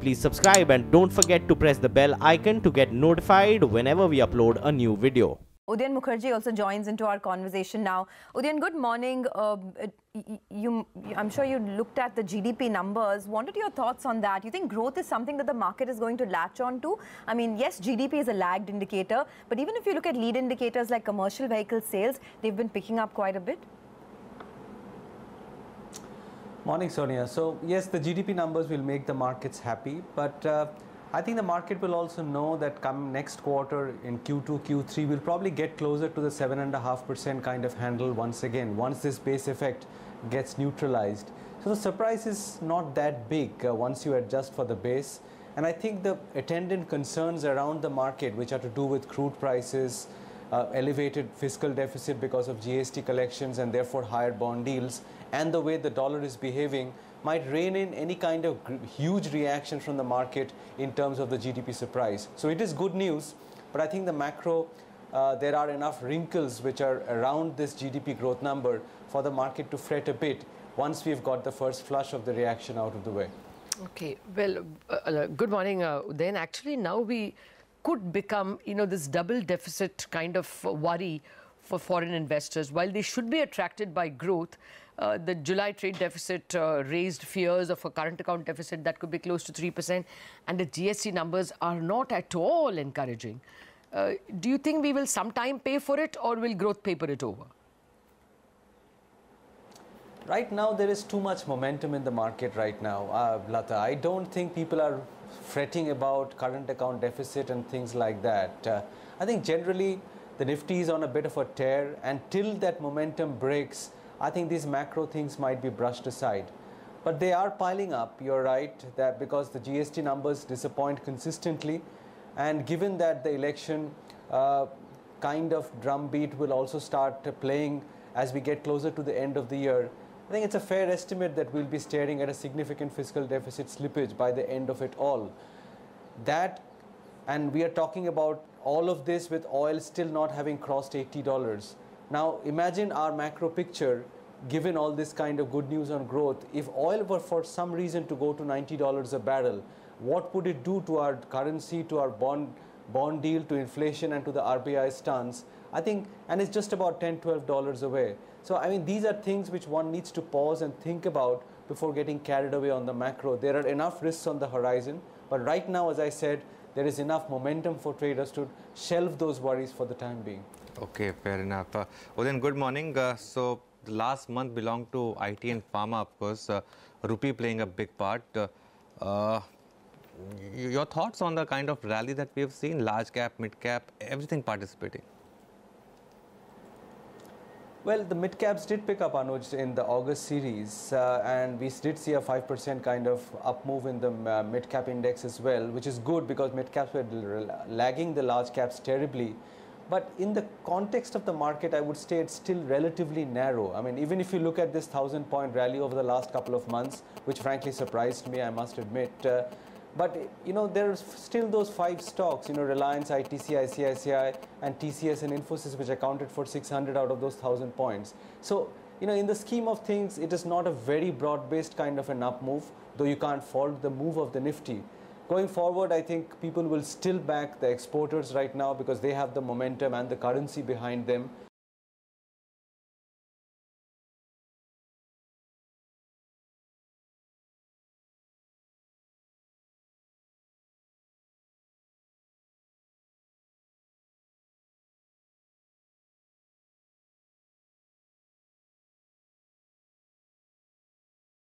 please subscribe and don't forget to press the bell icon to get notified whenever we upload a new video. Udayan Mukherjee also joins into our conversation now. Udayan, good morning. I'm sure you looked at the GDP numbers. What are your thoughts on that? You think growth is something that the market is going to latch on to? I mean, yes, GDP is a lagged indicator, but even if you look at lead indicators like commercial vehicle sales, they've been picking up quite a bit. Morning, Sonia. So, yes, the GDP numbers will make the markets happy, but I think the market will also know that come next quarter in Q2, Q3, we'll probably get closer to the 7.5% kind of handle once again, once this base effect gets neutralized. So the surprise is not that big once you adjust for the base. And I think the attendant concerns around the market, which are to do with crude prices, elevated fiscal deficit because of GST collections and therefore higher bond yields, and the way the dollar is behaving, might rein in any kind of huge reaction from the market in terms of the GDP surprise. So it is good news, but I think the macro, there are enough wrinkles which are around this GDP growth number for the market to fret a bit once we've got the first flush of the reaction out of the way. Okay, well, good morning. Then actually now we could become, this double deficit kind of worry for foreign investors. While they should be attracted by growth, the July trade deficit raised fears of a current account deficit that could be close to 3%, and the GST numbers are not at all encouraging. Do you think we will sometime pay for it, or will growth paper it over? Right now, there is too much momentum in the market right now, Lata. I don't think people are fretting about current account deficit and things like that. I think generally the Nifty is on a bit of a tear, and till that momentum breaks, I think these macro things might be brushed aside. But they are piling up, you're right, that because the GST numbers disappoint consistently, and given that the election kind of drumbeat will also start playing as we get closer to the end of the year, I think it's a fair estimate that we'll be staring at a significant fiscal deficit slippage by the end of it all. That, and we are talking about all of this with oil still not having crossed $80. Now, imagine our macro picture, given all this kind of good news on growth. If oil were for some reason to go to $90 a barrel, what would it do to our currency, to our bond deal, to inflation, and to the RBI stance? I think, and it's just about $10, $12 away. So, I mean, these are things which one needs to pause and think about before getting carried away on the macro. There are enough risks on the horizon, but right now, as I said, there is enough momentum for traders to shelve those worries for the time being. Okay, fair enough. Then good morning. So the last month belonged to IT and pharma, of course, rupee playing a big part. Your thoughts on the kind of rally that we have seen, large cap, mid cap, everything participating? Well, the mid caps did pick up, Anuj, in the August series, and we did see a 5% kind of up move in the mid cap index as well, which is good because mid caps were lagging the large caps terribly. But in the context of the market, I would say it's still relatively narrow. I mean, even if you look at this 1,000-point rally over the last couple of months, which frankly surprised me, I must admit. But, there's still those 5 stocks, Reliance, ITC, ICICI, and TCS and Infosys, which accounted for 600 out of those 1,000 points. So, in the scheme of things, it is not a very broad-based kind of an up move, though you can't fault the move of the Nifty. Going forward, I think people will still back the exporters right now because they have the momentum and the currency behind them.